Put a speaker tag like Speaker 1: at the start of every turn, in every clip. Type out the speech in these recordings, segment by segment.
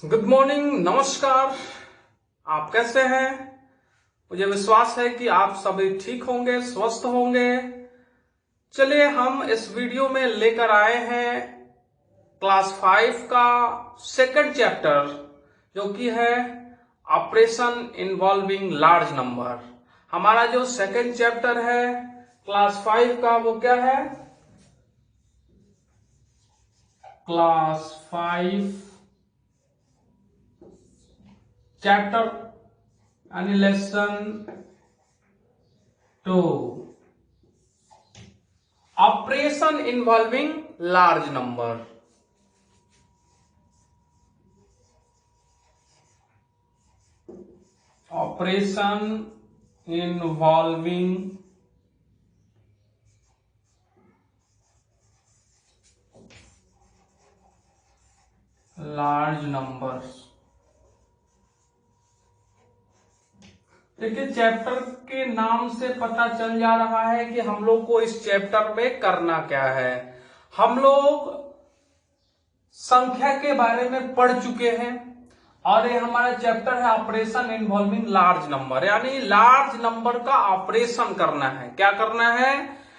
Speaker 1: Good morning, नमस्कार। आप कैसे हैं? मुझे विश्वास है कि आप सभी ठीक होंगे, स्वस्थ होंगे। चलिए, हम इस वीडियो में लेकर आए हैं क्लास 5 का सेकंड चैप्टर, जो कि है ऑपरेशन इन्वॉल्विंग लार्ज नंबर। हमारा जो सेकंड चैप्टर है क्लास 5 का, वो क्या है? क्लास 5 चैप्टर यानी lesson 2, operation involving large number. Operation involving large numbers. देखिए, चैप्टर के नाम से पता चल जा रहा है कि हम लोग को इस चैप्टर में करना क्या है। हम लोग संख्या के बारे में पढ़ चुके हैं और ये हमारा चैप्टर है ऑपरेशन इन्वॉल्विंग लार्ज नंबर, यानी लार्ज नंबर का ऑपरेशन करना है। क्या करना है?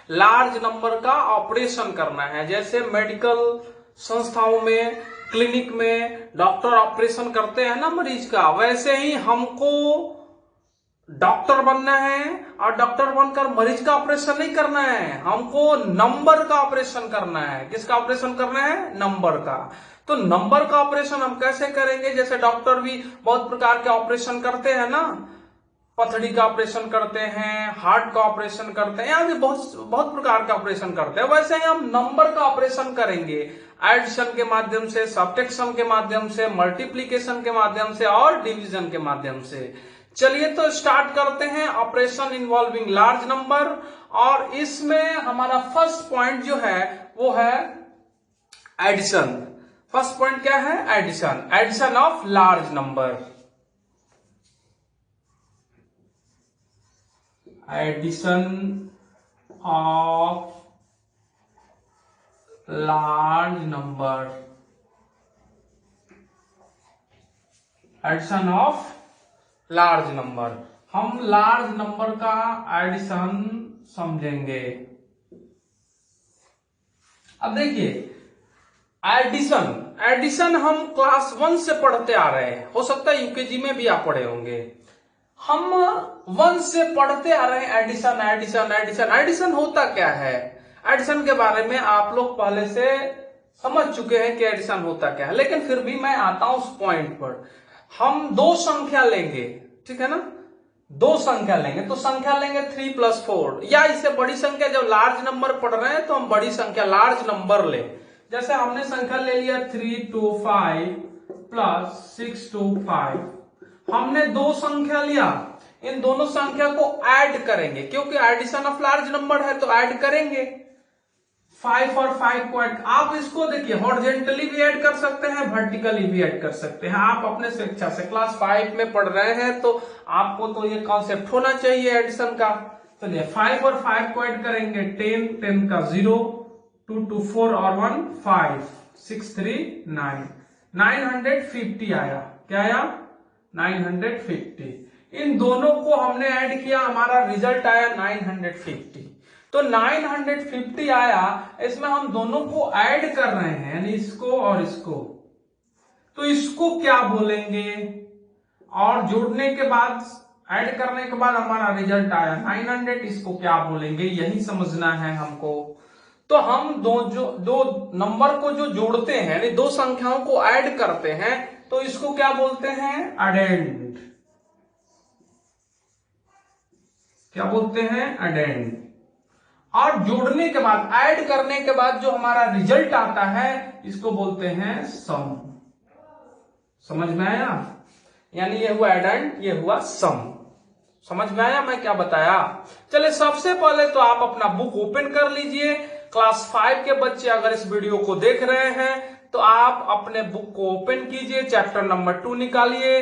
Speaker 1: लार्ज नंबर का ऑपरेशन करना है। जैसे मेडिकल संस्थाओं में, क्लिनिक में डॉक्टर ऑपरेशन करते हैं ना मरीज का, वैसे ही हमको डॉक्टर बनना है और डॉक्टर बनकर मरीज का ऑपरेशन नहीं करना है, हमको नंबर का ऑपरेशन करना है। किसका ऑपरेशन करना है? नंबर का। तो नंबर का ऑपरेशन हम कैसे करेंगे? जैसे डॉक्टर भी बहुत प्रकार के ऑपरेशन करते हैं ना, पथरी का ऑपरेशन करते हैं, हार्ट का ऑपरेशन करते हैं, यानी बहुत बहुत प्रकार का ऑपरेशन करते हैं। वैसे ही हम नंबर का ऑपरेशन करेंगे, एडिशन के माध्यम से, सब्ट्रैक्शन के माध्यम से, मल्टीप्लीकेशन के माध्यम से और डिवीजन के माध्यम से। चलिए तो स्टार्ट करते हैं ऑपरेशन इन्वॉल्विंग लार्ज नंबर। और इसमें हमारा फर्स्ट पॉइंट जो है वो है एडिशन। फर्स्ट पॉइंट क्या है? Addition. Addition of large number. Addition of large number. Addition of large number. हम लार्ज नंबर का एडिशन समझेंगे। अब देखिए, एडिशन एडिशन हम क्लास 1 से पढ़ते आ रहे हैं। हो सकता है यूकेजी में भी आप पढ़े होंगे। हम 1 से पढ़ते आ रहे हैं एडिशन एडिशन एडिशन। एडिशन होता क्या है? एडिशन के बारे में आप लोग पहले से समझ चुके हैं कि एडिशन होता क्या है, लेकिन फिर भी मैं आता हूं उस पॉइंट पर। हम दो संख्या लेंगे, ठीक है ना? दो संख्या लेंगे तो संख्या लेंगे 3 + 4, या इससे बड़ी संख्या। जब लार्ज नंबर पढ़ रहे हैं तो हम बड़ी संख्या, लार्ज नंबर ले। जैसे हमने संख्या ले लिया 325 + 625। हमने दो संख्या लिया, इन दोनों संख्या को ऐड करेंगे, क्योंकि एडिशन ऑफ लार्ज नंबर है तो ऐड करेंगे। 5 और 5 को ऐड, आप इसको देखिए हॉरिजॉन्टली भी ऐड कर सकते हैं, वर्टिकली भी ऐड कर सकते हैं। आप अपने स्वेच्छा से, क्लास 5 में पढ़ रहे हैं तो आपको तो ये कॉन्सेप्ट होना चाहिए एडिशन का। चलिए 5 और 5 को ऐड करेंगे, 10 10 का 0, 2 2 4 और 1 5, 6 3 9, 950 आया। क्या आया? 950। इन दोनों को हमने ऐड किया, हमारा रिजल्ट आया 950। तो 950 आया, इसमें हम दोनों को ऐड कर रहे हैं, यानी इसको और इसको। तो इसको क्या बोलेंगे? और जोड़ने के बाद, ऐड करने के बाद हमारा रिजल्ट आया 900, इसको क्या बोलेंगे? यही समझना है हमको। तो हम दो नंबर को जो जोड़ते हैं, यानी दो संख्याओं को ऐड करते हैं, तो इसको क्या बोलते हैं? एडेंड। क्या बोलते हैं? एडेंड। और जोड़ने के बाद, ऐड करने के बाद जो हमारा रिजल्ट आता है, इसको बोलते हैं सम। समझ में आया? यानी ये हुआ एडेंड, ये हुआ सम। समझ में आया मैं क्या बताया? चले, सबसे पहले तो आप अपना बुक ओपन कर लीजिए। क्लास 5 के बच्चे अगर इस वीडियो को देख रहे हैं तो आप अपने बुक को ओपन कीजिए, चैप्टर नंबर 2 निकालिए।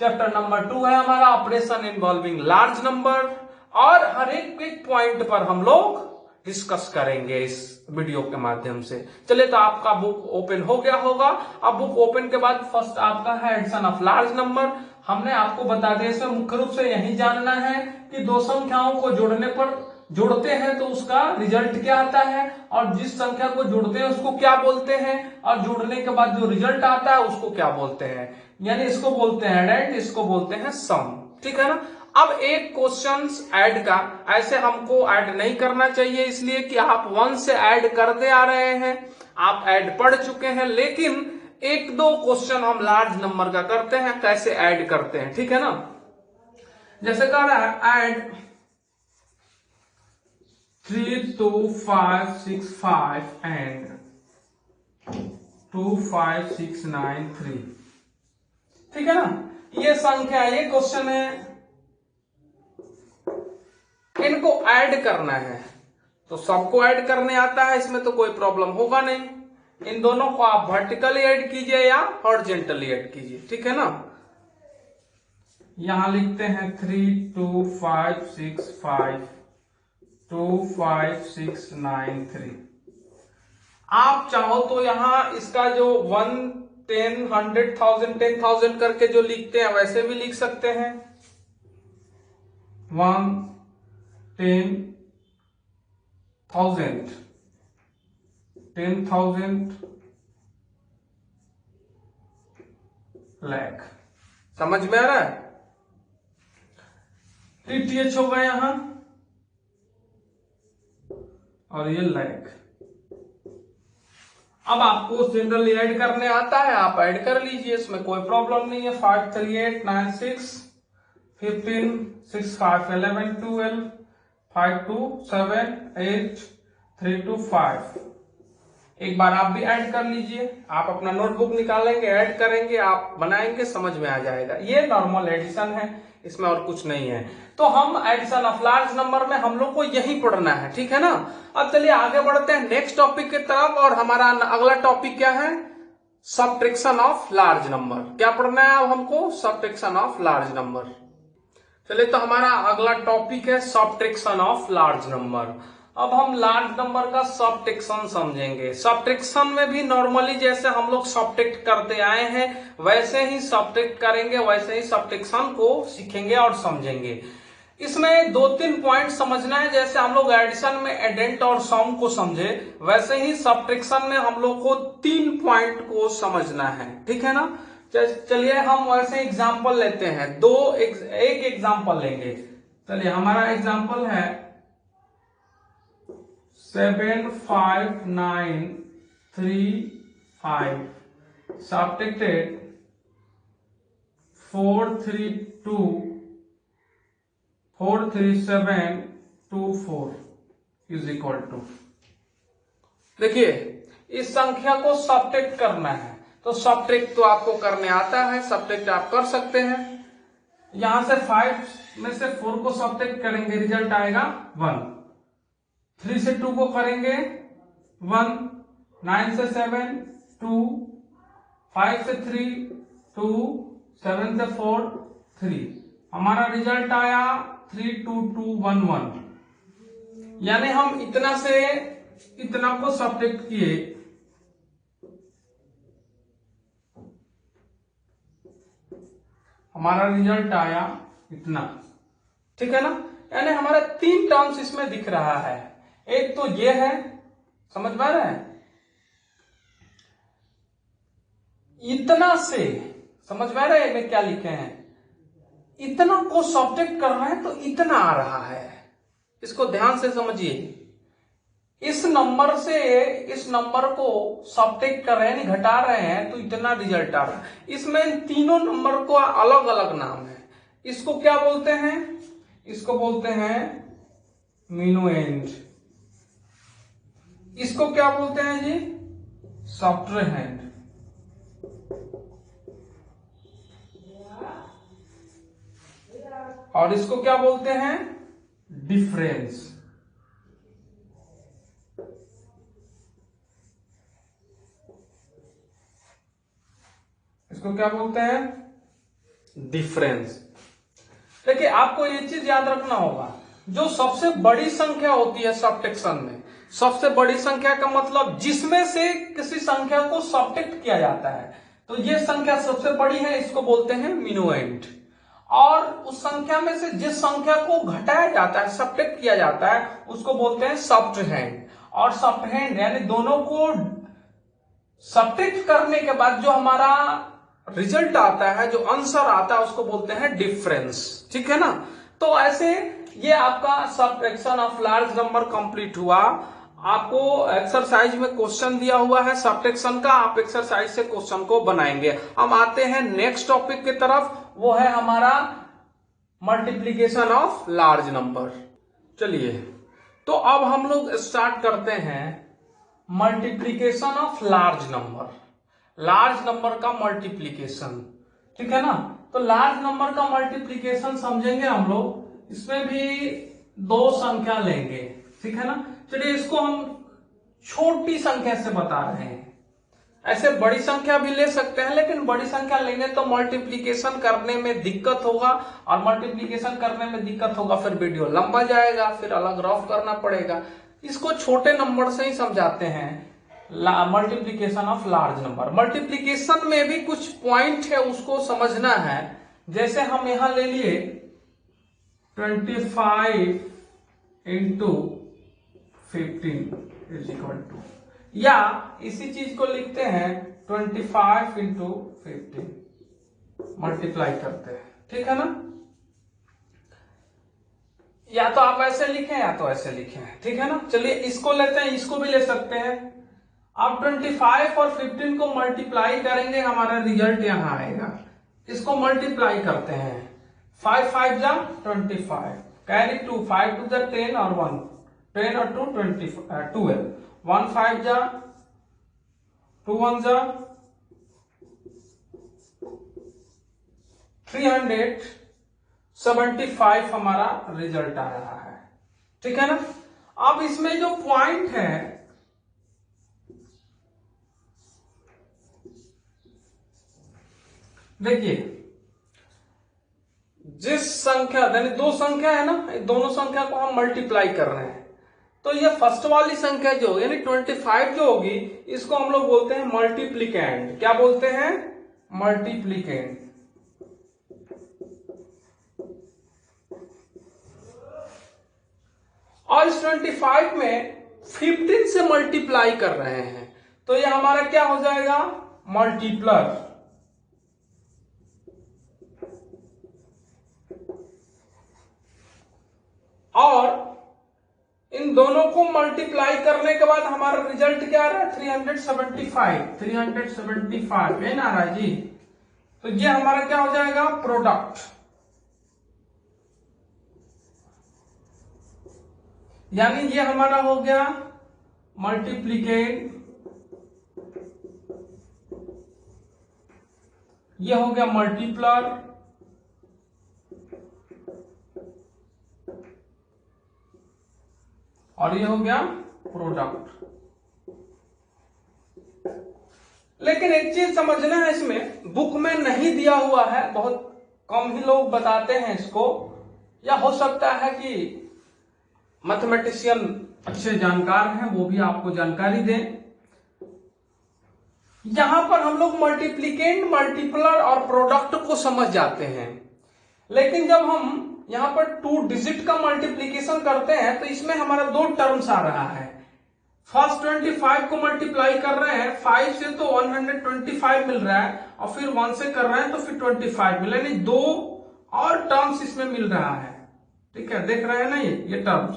Speaker 1: चैप्टर नंबर 2 है हमारा ऑपरेशन इन्वॉल्विंग लार्ज नंबर। और हर एक पॉइंट पर हम लोग डिस्कस करेंगे इस वीडियो के माध्यम से। चलिए, तो आपका बुक ओपन हो गया होगा। अब बुक ओपन के बाद फर्स्ट आपका है एडिशन ऑफ लार्ज नंबर। हमने आपको बता दिया, इसमें मुख्य रूप से यही जानना है कि दो संख्याओं को जोड़ने पर जोड़ते हैं तो उसका रिजल्ट क्या आता है, और जिस संख्या को जोड़ते हैं उसको क्या बोलते हैं, और जोड़ने के बाद जो रिजल्ट आता है उसको क्या बोलते हैं। यानी इसको बोलते हैं एडेंड, इसको बोलते हैं सम। ठीक है ना। अब एक क्वेश्चन ऐड का ऐसे हमको ऐड नहीं करना चाहिए, इसलिए कि आप 1 से ऐड करते आ रहे हैं, आप ऐड पढ़ चुके हैं। लेकिन एक दो क्वेश्चन हम लार्ज नंबर का करते हैं, कैसे ऐड करते हैं। ठीक है ना। जैसे कह रहा है ऐड 3 2 5 6 5 and 2 5 6 9 3। ठीक है ना। ये संख्या, ये क्वेश्चन है, इनको ऐड करना है। तो सबको ऐड करने आता है, इसमें तो कोई प्रॉब्लम होगा नहीं। इन दोनों को आप वर्टिकली ऐड कीजिए या हॉरिजॉन्टली ऐड कीजिए। ठीक है ना। यहां लिखते हैं 3 2 5 6 5 2 5 6 9 3। आप चाहो तो यहां इसका जो 1 10 100,000 10,000 करके जो लिखते हैं वैसे भी लिख सकते हैं। 1 10,000 10,000 लाख। समझ में आ रहा है। TTH होगा यहां, और ये लाख। अब आपको जनरली ऐड करने आता है, आप ऐड कर लीजिए, इसमें कोई प्रॉब्लम नहीं है। 5 3 8 9 6 15 6 5 11 12 5 2 7 8 3 2 5। एक बार आप भी ऐड कर लीजिए। आप अपना नोटबुक निकालेंगे, ऐड करेंगे, आप बनाएंगे, समझ में आ जाएगा। ये नॉर्मल एडिशन है, इसमें और कुछ नहीं है। तो हम एडिशन ऑफ लार्ज नंबर में हम लोग को यही पढ़ना है। ठीक है ना। अब चलिए आगे बढ़ते हैं नेक्स्ट टॉपिक की तरफ। और हमारा अगला टॉपिक क्या है? Subtraction of large number. क्या पढ़ना है अब हमको? Subtraction of large number. चलिए, तो हमारा अगला टॉपिक है सब्ट्रैक्शन ऑफ लार्ज नंबर। अब हम लार्ज नंबर का सब्ट्रैक्शन समझेंगे। सब्ट्रैक्शन में भी नॉर्मली जैसे हम लोग सब्ट्रैक्ट करते आए हैं वैसे ही सब्ट्रैक्ट करेंगे, वैसे ही सब्ट्रैक्शन को सीखेंगे और समझेंगे। इसमें 2-3 पॉइंट समझना है। जैसे हम लोग एडिशन में एडेंट और सम को समझे, वैसे ही सब्ट्रैक्शन में हम लोग को 3 पॉइंट को समझना है। ठीक है ना। चलिए हम वैसे एग्जाम्पल लेते हैं। एक एग्जाम्पल लेंगे। चलिए, हमारा एग्जाम्पल है 7 5 9 3 5 subtracted 4 3 2 4 3 7 2 4 इज इक्वल टू। देखिए, इस संख्या को सब्ट्रैक्ट करना है, तो सब्ट्रैक्ट तो आपको करने आता है, सब्ट्रैक्ट आप कर सकते हैं। यहां से 5 में से 4 को सब्ट्रैक्ट करेंगे, रिजल्ट आएगा 1। 3 से 2 को करेंगे 1, 9 से 7 2, 5 से 3 2, 7 से 4 3। हमारा रिजल्ट आया 3 2 2 1 1। यानी हम इतना से इतना को सब्ट्रैक्ट किए, हमारा रिजल्ट आया इतना। ठीक है ना। यानी हमारा 3 टर्म्स इसमें दिख रहा है। एक तो ये है, समझ में आ रहा है, इतना से, समझ में आ रहा है मैं क्या लिखे हैं, इतना को सब्ट्रैक्ट कर रहे हैं तो इतना आ रहा है। इसको ध्यान से समझिए। इस नंबर से इस नंबर को सब्ट्रैक्ट कर रहे हैं, यानी घटा रहे हैं, तो इतना रिजल्ट आ रहा है। इसमें तीनों नंबर को अलग अलग नाम है। इसको क्या बोलते हैं? इसको बोलते हैं मिनुएंड। इसको क्या बोलते हैं जी? सब्ट्रैहेंड। और इसको क्या बोलते हैं? डिफरेंस। इसको क्या बोलते हैं? डिफरेंस। देखिए, आपको ये चीज याद रखना होगा, जो सबसे बड़ी संख्या होती है सब्ट्रैक्शन में, सबसे बड़ी संख्या का मतलब जिसमें से किसी संख्या को सब्ट्रैक्ट किया जाता है, तो ये संख्या सबसे बड़ी है, इसको बोलते हैं मिनुएंड। और उस संख्या में से जिस संख्या को घटाया जाता है, सब्ट्रैक्ट किया जाता है, उसको बोलते हैं सब्ट्रैंड। और सब्ट्रैंड यानी दोनों को सब्ट्रैक्ट करने के बाद जो हमारा रिजल्ट आता है, जो आंसर आता है, उसको बोलते हैं डिफरेंस। ठीक है ना। तो ऐसे ये आपका subtraction of large number complete हुआ। आपको एक्सरसाइज में क्वेश्चन दिया हुआ है सब्ट्रैक्शन का, आप एक्सरसाइज से क्वेश्चन को बनाएंगे। हम आते हैं नेक्स्ट टॉपिक की तरफ, वो है हमारा मल्टीप्लीकेशन ऑफ लार्ज नंबर। चलिए, तो अब हम लोग स्टार्ट करते हैं multiplication of large number, large number का मल्टीप्लीकेशन। ठीक है ना। तो लार्ज नंबर का मल्टीप्लीकेशन समझेंगे हम लोग, इसमें भी दो संख्या लेंगे। ठीक है ना। चलिए, इसको हम छोटी संख्या से बता रहे हैं। ऐसे बड़ी संख्या भी ले सकते हैं, लेकिन बड़ी संख्या लेंगे तो मल्टीप्लीकेशन करने में दिक्कत होगा, और मल्टीप्लीकेशन करने में दिक्कत होगा फिर वीडियो लंबा जाएगा, फिर अलग रफ करना पड़ेगा। इसको छोटे नंबर से ही समझाते हैं, multiplication of large number. Multiplication में भी कुछ पॉइंट है, उसको समझना है। जैसे हम यहां ले लिए 25 इंटू 15 इज इक्वल टू, या इसी चीज को लिखते हैं 25 इंटू 15, मल्टीप्लाई करते हैं। ठीक है ना। या तो आप ऐसे लिखें या तो ऐसे लिखें। ठीक है ना। चलिए, इसको लेते हैं, इसको भी ले सकते हैं। अब 25 और 15 को मल्टीप्लाई करेंगे, हमारा रिजल्ट यहां आएगा। इसको मल्टीप्लाई करते हैं, 5 5 जा 25, कैरी 2, 5 2 जा 10 और 1, 10 और 2 12, 1 5 जा 2 1 जा 375 हमारा रिजल्ट आ रहा है। ठीक है ना। अब इसमें जो पॉइंट है, देखिए, जिस संख्या यानी दो संख्या है ना, दोनों संख्या को हम मल्टीप्लाई कर रहे हैं, तो ये फर्स्ट वाली संख्या जो होगी यानी 25 जो होगी, इसको हम लोग बोलते हैं मल्टीप्लिकेंड। क्या बोलते हैं? मल्टीप्लिकेंड। और इस 25 में 15 से मल्टीप्लाई कर रहे हैं, तो ये हमारा क्या हो जाएगा? मल्टीप्लर। और इन दोनों को मल्टीप्लाई करने के बाद हमारा रिजल्ट क्या आ रहा है? 375 है ना राजी। तो ये हमारा क्या हो जाएगा? प्रोडक्ट। यानी ये हमारा हो गया मल्टीप्लिकेंड, ये हो गया मल्टीप्लर, और ये हो गया प्रोडक्ट। लेकिन एक चीज समझना है, इसमें बुक में नहीं दिया हुआ है, बहुत कम ही लोग बताते हैं इसको, या हो सकता है कि मैथमेटिशियन अच्छे जानकार हैं, वो भी आपको जानकारी दें। यहां पर हम लोग मल्टीप्लिकेंड, मल्टीप्लर और प्रोडक्ट को समझ जाते हैं, लेकिन जब हम यहां पर 2 डिजिट का मल्टीप्लीकेशन करते हैं तो इसमें हमारा 2 टर्म्स आ रहा है। फर्स्ट 25 को मल्टीप्लाई कर रहे हैं, 5 से तो 125 मिल रहा है, और फिर 1 से कर रहे हैं तो फिर 25 मिला, यानी 2 और टर्म्स इसमें मिल रहा है। ठीक है, देख रहे हैं ना ये टर्म्स,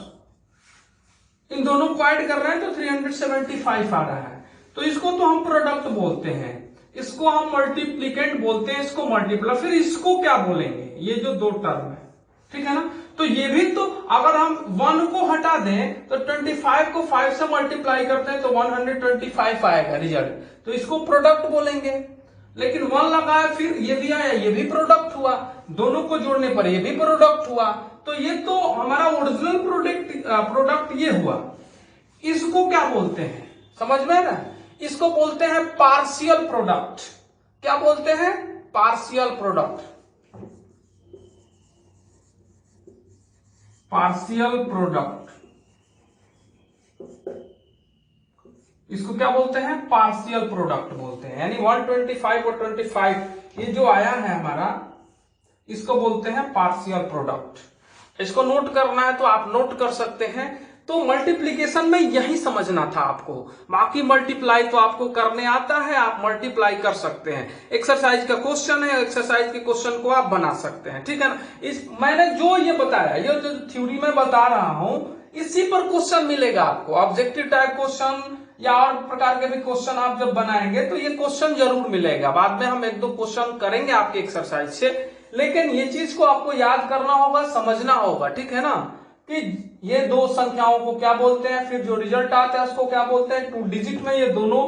Speaker 1: इन दोनों को ऐड कर रहे हैं तो 375 आ रहा है। तो इसको तो हम प्रोडक्ट बोलते हैं, इसको हम मल्टीप्लिकेंट बोलते हैं, इसको मल्टीप्लर। फिर इसको क्या बोलेंगे? ये जो 2 टर्म है, ठीक है ना। तो ये भी तो अगर हम 1 को हटा दें तो 25 को 5 से मल्टीप्लाई करते हैं तो 125 आएगा रिजल्ट, तो इसको प्रोडक्ट बोलेंगे। लेकिन 1 लगाया, फिर ये भी आया, ये भी प्रोडक्ट हुआ, दोनों को जोड़ने पर ये भी प्रोडक्ट हुआ, तो ये तो हमारा ओरिजिनल प्रोडक्ट ये हुआ। इसको क्या बोलते हैं समझ में ना? इसको बोलते हैं पार्शियल प्रोडक्ट। क्या बोलते हैं? Partial product. पार्शियल प्रोडक्ट, इसको क्या बोलते हैं? पार्शियल प्रोडक्ट बोलते हैं। यानी 125 और 25 ये जो आया है हमारा, इसको बोलते हैं पार्शियल प्रोडक्ट। इसको नोट करना है तो आप नोट कर सकते हैं। तो मल्टीप्लीकेशन में यही समझना था आपको, बाकी मल्टीप्लाई तो आपको करने आता है, आप मल्टीप्लाई कर सकते हैं। एक्सरसाइज का क्वेश्चन है, एक्सरसाइज के क्वेश्चन को आप बना सकते हैं, ठीक है ना। इस मैंने जो ये बताया, ये जो थ्योरी में बता रहा हूं, इसी पर क्वेश्चन मिलेगा आपको। ऑब्जेक्टिव टाइप क्वेश्चन या और प्रकार के भी क्वेश्चन आप जब बनाएंगे तो ये क्वेश्चन जरूर मिलेगा। बाद में हम एक दो क्वेश्चन करेंगे आपके एक्सरसाइज से, लेकिन ये चीज को आपको याद करना होगा, समझना होगा, ठीक है ना, कि ये दो संख्याओं को क्या बोलते हैं, फिर जो रिजल्ट आता है उसको क्या बोलते हैं। 2 डिजिट में ये दोनों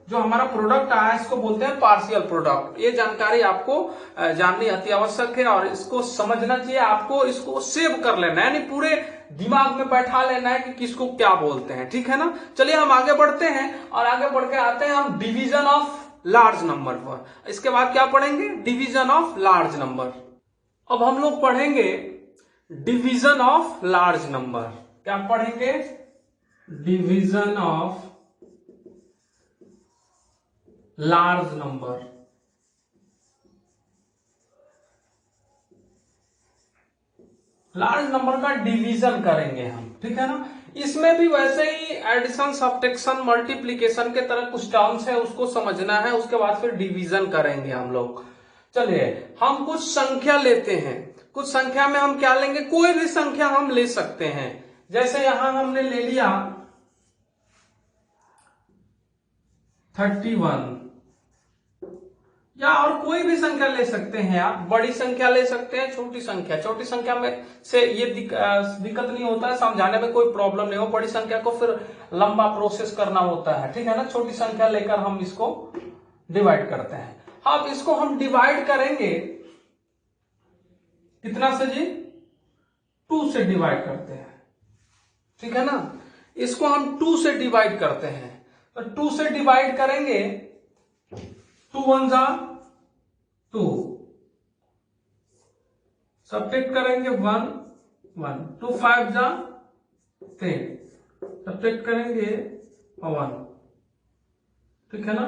Speaker 1: जो हमारा प्रोडक्ट आया है इसको बोलते हैं पार्शियल प्रोडक्ट। ये जानकारी आपको जाननी अति आवश्यक है और इसको समझना चाहिए। आपको इसको सेव कर लेना है, यानी पूरे दिमाग में बैठा लेना है कि किसको क्या बोलते हैं, ठीक है ना। चलिए हम आगे बढ़ते हैं और आगे बढ़ के आते हैं हम डिवीजन ऑफ लार्ज नंबर पर। इसके बाद क्या पढ़ेंगे? Division of large number. अब हम लोग पढ़ेंगे डिवीजन ऑफ लार्ज नंबर। क्या पढ़ेंगे? Division of large number. Large number का डिवीजन करेंगे हम, ठीक है ना। इसमें भी वैसे ही एडिशन, सब्ट्रैक्शन, मल्टीप्लीकेशन के तरह कुछ टर्म्स है, उसको समझना है। उसके बाद फिर डिवीजन करेंगे हम लोग। चलिए हम कुछ संख्या लेते हैं। कुछ संख्या में हम क्या लेंगे? कोई भी संख्या हम ले सकते हैं। जैसे यहां हमने ले लिया 31, या और कोई भी संख्या ले सकते हैं आप। बड़ी संख्या ले सकते हैं, छोटी संख्या। छोटी संख्या में से ये दिक्कत नहीं होता है, समझाने में कोई प्रॉब्लम नहीं हो। बड़ी संख्या को फिर लंबा प्रोसेस करना होता है, ठीक है ना। छोटी संख्या लेकर हम इसको डिवाइड करते हैं। अब इसको हम डिवाइड करेंगे कितना से जी? 2 से डिवाइड करते हैं, ठीक है ना। इसको हम 2 से डिवाइड करते हैं। तो 2 से डिवाइड करेंगे, 2 1 जा 2, सब्ट्रैक्ट करेंगे 1 1, 2 5 जा 10, सब्ट्रैक्ट करेंगे 1, ठीक है ना।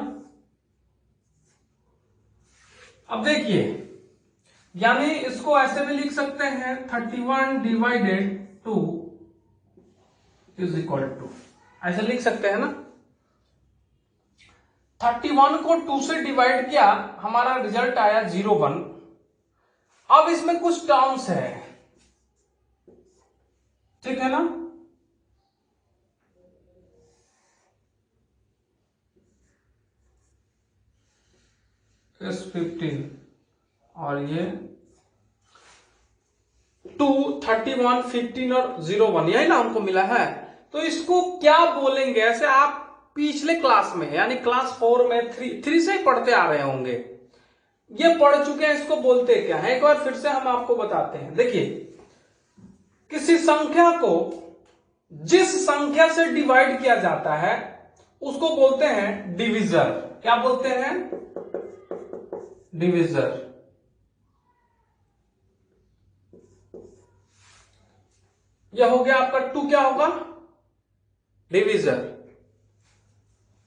Speaker 1: अब देखिए, यानी इसको ऐसे भी लिख सकते हैं 31 डिवाइडेड 2 इज इक्वल टू, ऐसे लिख सकते हैं ना। 31 को 2 से डिवाइड किया, हमारा रिजल्ट आया 01। अब इसमें कुछ टर्म्स है, ठीक है ना। S15 और ये 2 31 15 और 01, यही ना हमको मिला है। तो इसको क्या बोलेंगे? ऐसे आप पिछले क्लास में, यानी क्लास 4 में 3 से ही पढ़ते आ रहे होंगे, ये पढ़ चुके हैं। इसको बोलते क्या है? एक बार फिर से हम आपको बताते हैं। देखिए, किसी संख्या को जिस संख्या से डिवाइड किया जाता है उसको बोलते हैं डिविजर। क्या बोलते हैं? डिविजर। यह हो गया आपका 2, क्या होगा? डिविजर।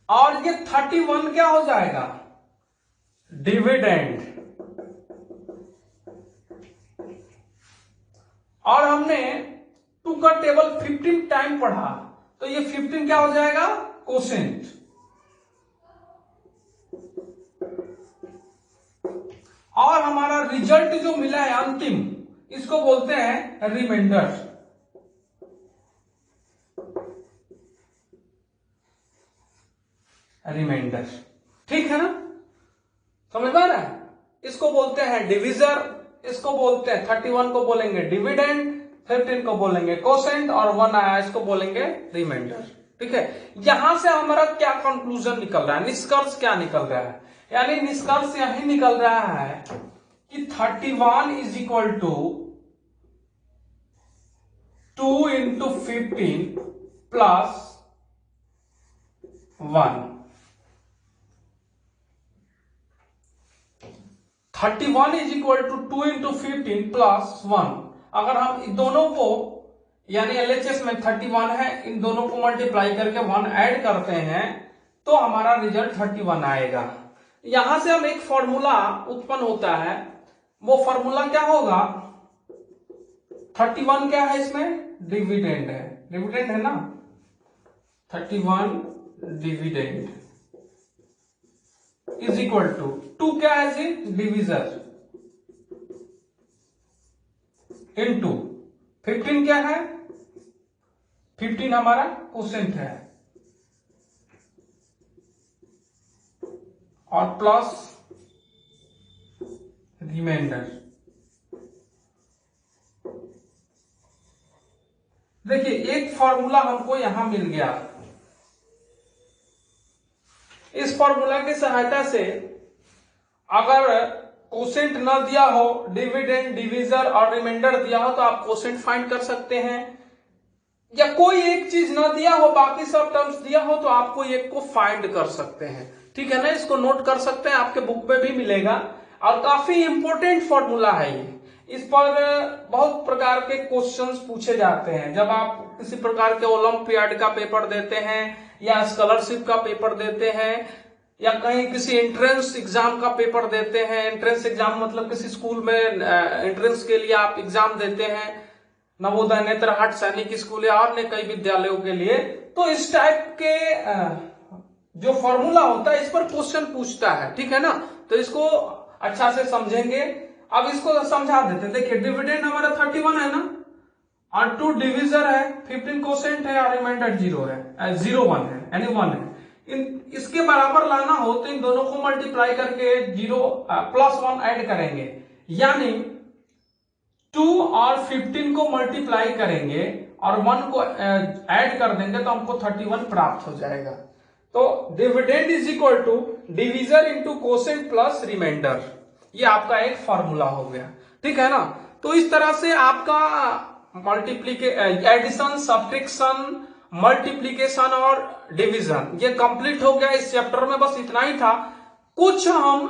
Speaker 1: और ये 31 क्या हो जाएगा? डिविडेंड। और हमने 2 का टेबल 15 टाइम पढ़ा, तो ये 15 क्या हो जाएगा? कोसेंट। और हमारा रिजल्ट जो मिला है अंतिम, इसको बोलते हैं रिमाइंडर। रिमाइंडर, ठीक है ना। समझ में आ रहा है? इसको बोलते हैं डिविजर, इसको बोलते हैं 31 को बोलेंगे डिविडेंड, 15 को बोलेंगे कोसेंट, और 1 आया इसको बोलेंगे रिमाइंडर, ठीक है। यहां से हमारा क्या कंक्लूजन निकल रहा है? निष्कर्ष क्या निकल रहा है? यानी निष्कर्ष यही निकल रहा है कि 31 is equal to 2 into 15 plus 1। 31 is equal to 2 into 15 plus 1। अगर हम दोनों को यानी एलएचएस में 31 है, इन दोनों को मल्टीप्लाई करके 1 ऐड करते हैं तो हमारा रिजल्ट 31 आएगा। यहां से हम एक फॉर्मूला उत्पन्न होता है, वो फॉर्मूला क्या होगा, 31 क्या है इसमें, डिविडेंड है, डिविडेंड है ना, 31 डिविडेंड इज इक्वल टू 2 क्या है जी, डिविजर, इनटू 15 क्या है, 15 हमारा क्वोशिएंट है, और प्लस रिमाइंडर। देखिए एक फॉर्मूला हमको यहां मिल गया, इस फॉर्मूला की सहायता से अगर क्वोशिएंट न दिया हो, डिविडेंड, डिविजर और रिमाइंडर दिया हो तो आप क्वोशिएंट फाइंड कर सकते हैं, या कोई एक चीज न दिया हो बाकी सब टर्म्स दिया हो तो आप कोई एक को फाइंड कर सकते हैं, ठीक है ना। इसको नोट कर सकते हैं, आपके बुक में भी मिलेगा और काफी इंपॉर्टेंट फॉर्मूला है ये। इस पर बहुत प्रकार के क्वेश्चंस पूछे जाते हैं जब आप किसी प्रकार के ओलंपियाड का पेपर देते हैं या स्कॉलरशिप का पेपर देते हैं या कहीं किसी एंट्रेंस एग्जाम का पेपर देते हैं। एंट्रेंस एग्जाम मतलब किसी स्कूल में एंट्रेंस के लिए आप एग्जाम देते हैं, नवोदय, नेत्रहाट, सैनिक स्कूल या और कई विद्यालयों के लिए, तो इस टाइप के जो फॉर्मूला होता है इस पर क्वेश्चन पूछता है, ठीक है ना। तो इसको अच्छा से समझेंगे। अब इसको समझा देते हैं। देखिए डिविडेंड हमारा 31 है ना, और 2 डिविजर है, 15 क्वोशिएंट है और रिमाइंडर 0 है, 01 है, यानी 1 है। इसके बराबर लाना हो तो इन दोनों को मल्टीप्लाई करके 0 प्लस 1 ऐड करेंगे, यानी 2 और 15 को मल्टीप्लाई करेंगे और 1 को ऐड कर देंगे तो हमको 31 प्राप्त हो जाएगा। तो dividend is equal to divisor into quotient plus remainder, ये आपका एक फॉर्मूला हो गया, ठीक है ना। तो इस तरह से आपका एडिशन, सब्ट्रैक्शन, मल्टीप्लीकेशन और डिवीजन ये कंप्लीट हो गया। इस चैप्टर में बस इतना ही था। कुछ हम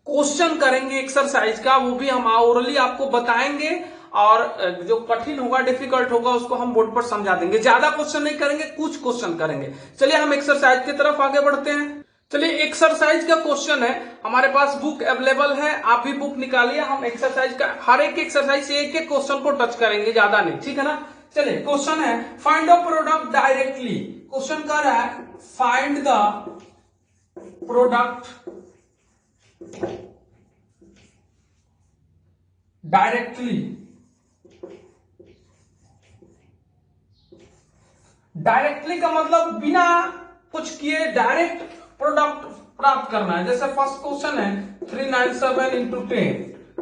Speaker 1: क्वेश्चन करेंगे एक्सरसाइज का, वो भी हम ओरली आपको बताएंगे और जो कठिन होगा, डिफिकल्ट होगा, उसको हम बोर्ड पर समझा देंगे। ज्यादा क्वेश्चन नहीं करेंगे, कुछ क्वेश्चन करेंगे। चलिए हम एक्सरसाइज की तरफ आगे बढ़ते हैं। चलिए एक्सरसाइज का क्वेश्चन है, हमारे पास बुक अवेलेबल है, आप भी बुक निकालिए। हम एक्सरसाइज का हर एक एक्सरसाइज से एक एक क्वेश्चन को टच करेंगे, ज्यादा नहीं, ठीक है ना। चलिए क्वेश्चन है find the product directly. Question कर रहा है find the product directly. Directly का मतलब बिना कुछ किए डायरेक्ट प्रोडक्ट प्राप्त करना है। जैसे फर्स्ट क्वेश्चन है 397 इंटू 10,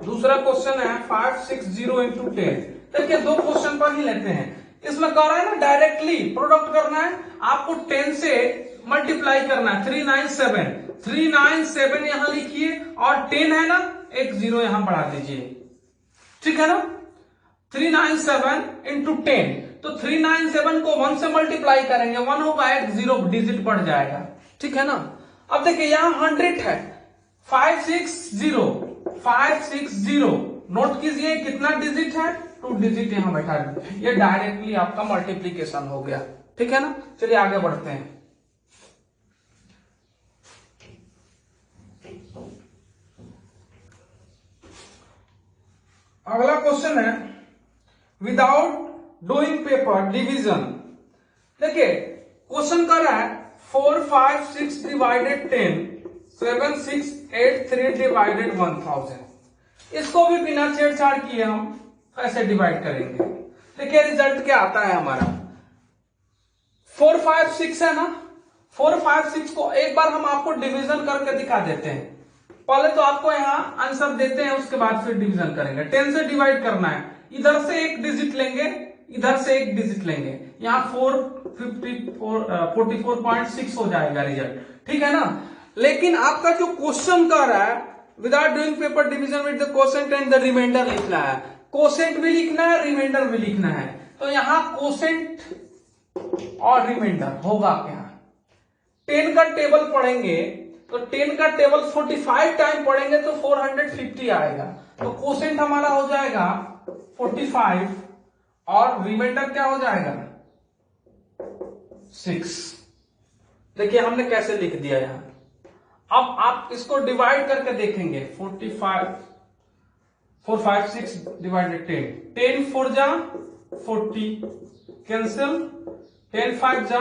Speaker 1: दूसरा क्वेश्चन है 560 इंटू 10। देखिए दो क्वेश्चन पर ही लेते हैं। इसमें कह रहा है ना डायरेक्टली प्रोडक्ट करना है, आपको 10 से मल्टीप्लाई करना है। 397 यहां लिखिए और 10 है ना, एक 0 यहां बढ़ा दीजिए, ठीक है ना। 397 इंटू 10, तो 397 को 1 से मल्टीप्लाई करेंगे, 1 होगा, एक 0 डिजिट बढ़ जाएगा, ठीक है ना। अब देखिए यहां 100 है, 560 नोट कीजिए कितना डिजिट है, 2 डिजिट यहां बैठा दीजिए। ये डायरेक्टली आपका मल्टीप्लीकेशन हो गया, ठीक है ना। चलिए आगे बढ़ते हैं। अगला क्वेश्चन है विदाउट डूइंग पेपर डिवीजन। देखिए क्वेश्चन कर रहा है 4, 5, 6 डिवाइडेड 10, 7, 6, 8, 3 डिवाइडेड 1000। इसको भी बिना छेड़छाड़ किए हम ऐसे डिवाइड करेंगे। देखिए रिजल्ट क्या आता है हमारा, 4, 5, 6 है ना। 4, 5, 6 को एक बार हम आपको डिवीजन करके दिखा देते हैं। पहले तो आपको यहाँ आंसर देते हैं, उसके बाद फिर डिवीजन करेंगे। 10 से डिवाइड करना है, इधर से एक डिजिट लेंगे, इधर से एक डिजिट लेंगे, यहाँ 44.6 हो जाएगा रिजल्ट, ठीक है ना। लेकिन आपका जो क्वेश्चन कर रहा है without doing paper division with the quotient and the remainder लिखना है। क्वोशिएंट भी लिखना है, रिमाइंडर भी लिखना है। तो यहाँ क्वोशिएंट और रिमाइंडर होगा क्या, 10 का टेबल पढ़ेंगे तो 10 का टेबल 45 टाइम पढ़ेंगे तो 450 आएगा। तो क्वोशिएंट हमारा हो जाएगा 45 और रिमाइंडर क्या हो जाएगा 6। देखिए हमने कैसे लिख दिया यहां। अब आप इसको डिवाइड करके देखेंगे 45 4 5 6 डिवाइडेड 10 10 4 जा 40 कैंसिल 10 5 जा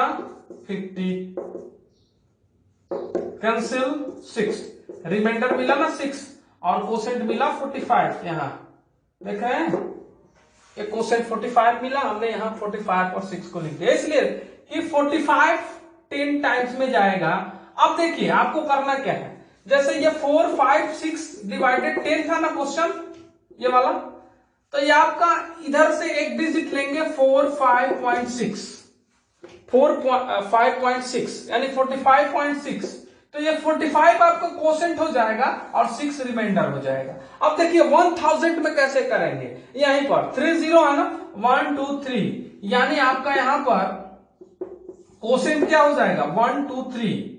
Speaker 1: 50 कैंसिल 6 रिमाइंडर मिला ना 6 और कोसेंट मिला 45। यहां देख रहे हैं ये कोसेंट 45 मिला, हमने यहां 45 और 6 को लिख दिया इसलिए कि 45 10 टाइम्स में जाएगा। अब देखिए आपको करना क्या है, जैसे ये 4 5 6 डिवाइडेड 10 था ना क्वेश्चन ये वाला, तो ये आपका इधर से एक डिजिट लेंगे 4 5.6 यानी 45.6, तो ये 45 आपका कोसेंट हो जाएगा और 6 रिमाइंडर हो जाएगा। अब देखिए 1000 में कैसे करेंगे, यहीं पर 30 है ना 1 2 3, यानी आपका यहां पर कोसेंट क्या हो जाएगा 1 2 3,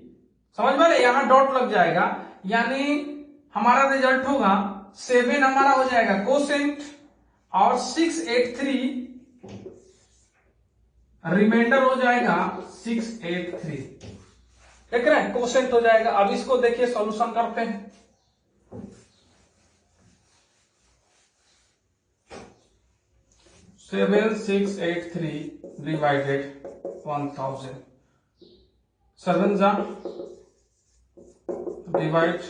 Speaker 1: समझ में, यहां डॉट लग जाएगा, यानी हमारा रिजल्ट होगा 7 हमारा हो जाएगा कोसेंट और 683 रिमाइंडर हो जाएगा 683। देख रहे हैं कोसेंट हो जाएगा। अब इसको देखिए सॉल्यूशन करते हैं। सेवन 683 डिवाइडेड 1000 7 जा डिवाइड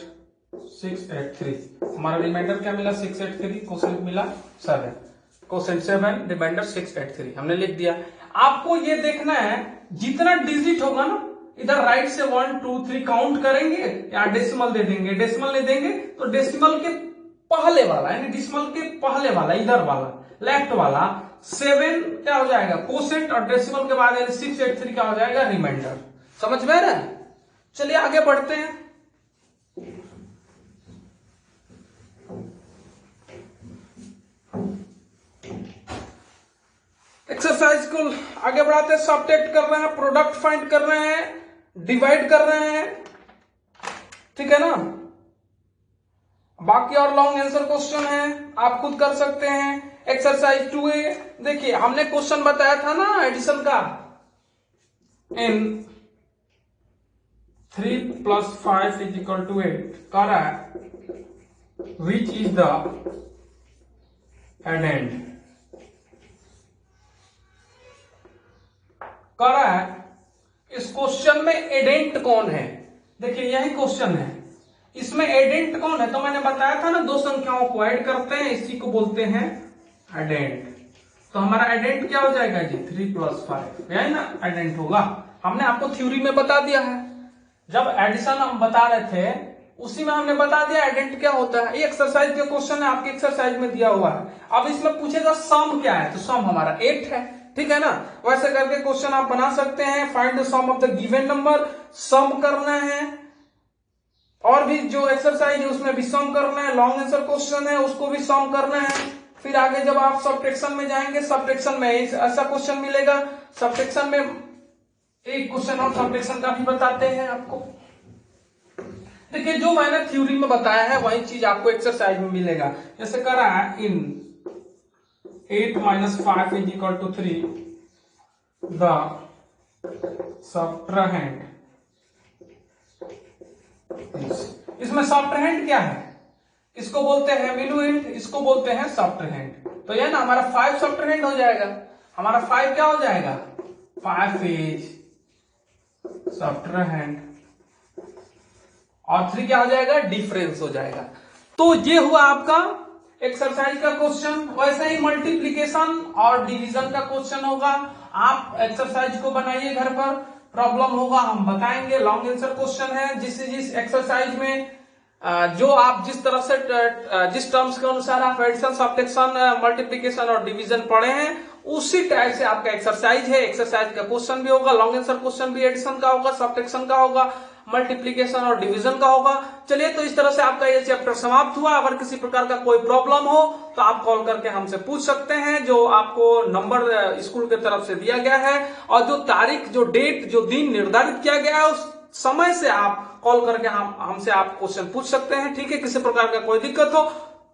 Speaker 1: 683, हमारा रिमाइंडर क्या मिला 683, कोसेंट मिला 7, कोसेंट 7 रिमाइंडर 683 हमने लिख दिया। आपको ये देखना है जितना डिजिट होगा ना इधर राइट से 1 2 3 काउंट करेंगे या डेसिमल दे देंगे, डेसिमल नहीं देंगे तो डेसिमल के पहले वाला यानी डेसिमल के पहले वाला इधर वाला लेफ्ट वाला 7 क्या हो जाएगा कोसेंट और डेसिमल के बाद यानी 683 क्या हो जाएगा रिमाइंडर। समझ में आ रहा है? चलिए आगे बढ़ते हैं। एक्सरसाइज को आगे बढ़ाते हैं। सब्ट्रैक्ट कर रहे हैं, प्रोडक्ट फाइंड कर रहे हैं, डिवाइड कर रहे हैं, ठीक है ना। बाकी और लॉन्ग आंसर क्वेश्चन है आप खुद कर सकते हैं। एक्सरसाइज 2A देखिए हमने क्वेश्चन बताया था ना एडिशन का, इन 3 + 5 = 8 कह रहा है विच इज द एडेंड, कह रहा है इस क्वेश्चन में एडेंट कौन है। देखिए यही क्वेश्चन है, इसमें एडेंट कौन है, तो मैंने बताया था ना दो संख्याओं को ऐड करते हैं इसी को बोलते हैं एडेंट। तो हमारा एडेंट क्या हो जाएगा जी 3 + 5 यही ना एडेंट होगा। हमने आपको थ्योरी में बता दिया है, जब एडिशन हम बता रहे थे उसी में हमने बता दिया एडेंट क्या होता है। ये एक्सरसाइज के क्वेश्चन है आपके एक्सरसाइज में दिया हुआ है। अब इसमें पूछेगा सम क्या है, तो सम हमारा 8 है, ठीक है ना। वैसे करके क्वेश्चन आप बना सकते हैं। Find the sum of the given number, sum करना है, और भी जो एक्सरसाइज है उसमें भी सम करना है। लॉन्ग आंसर क्वेश्चन है उसको भी सम करना है। फिर आगे जब आप सब्ट्रैक्शन में जाएंगे, सब्ट्रैक्शन में ऐसा क्वेश्चन मिलेगा, सब्ट्रैक्शन में एक क्वेश्चन और सब्ट्रैक्शन का भी बताते हैं आपको। देखिए जो मैंने थ्योरी में बताया है वही चीज आपको एक्सरसाइज में मिलेगा। जैसे कह रहा है इन 8 - 5 = 3 द सब्ट्राहेंड, इसमें सब्ट्राहेंड क्या है, इसको बोलते हैं मिनुएंट, इसको बोलते हैं सब्ट्राहेंड। तो यह ना हमारा 5 सब्ट्राहेंड हो जाएगा, हमारा 5 क्या हो जाएगा 5 इज सब्ट्राहेंड और 3 क्या हो जाएगा डिफरेंस हो जाएगा। तो ये हुआ आपका एक्सरसाइज का क्वेश्चन। वैसे ही मल्टीप्लीकेशन और डिवीजन का क्वेश्चन होगा, आप एक्सरसाइज को बनाइए घर पर, प्रॉब्लम होगा हम बताएंगे। लॉन्ग आंसर क्वेश्चन है, जिस एक्सरसाइज में जो आप जिस तरह से जिस टर्म्स के अनुसार आप एडिशन सब्ट्रैक्शन मल्टीप्लीकेशन और डिवीजन पढ़े हैं उसी टाइप से आपका एक्सरसाइज है। एक्सरसाइज का क्वेश्चन भी होगा, लॉन्ग आंसर क्वेश्चन भी एडिशन का होगा, सब्ट्रैक्शन का होगा, मल्टीप्लीकेशन और डिवीजन का होगा। चलिए तो इस तरह से आपका ये चैप्टर समाप्त हुआ। अगर किसी प्रकार का कोई प्रॉब्लम हो तो आप कॉल करके हमसे पूछ सकते हैं। जो आपको नंबर स्कूल की तरफ से दिया गया है और जो तारीख, जो डेट, जो दिन निर्धारित किया गया है उस समय से आप कॉल करके हमसे आप क्वेश्चन पूछ सकते हैं, ठीक है। किसी प्रकार का कोई दिक्कत हो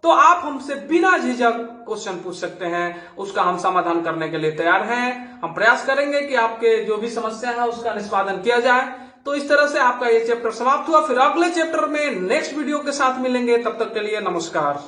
Speaker 1: तो आप हमसे बिना झिझक क्वेश्चन पूछ सकते हैं, उसका हम समाधान करने के लिए तैयार हैं। हम प्रयास करेंगे कि आपके जो भी समस्या है उसका निष्पादन किया जाए। तो इस तरह से आपका ये चैप्टर समाप्त हुआ। फिर अगले चैप्टर में नेक्स्ट वीडियो के साथ मिलेंगे, तब तक के लिए नमस्कार।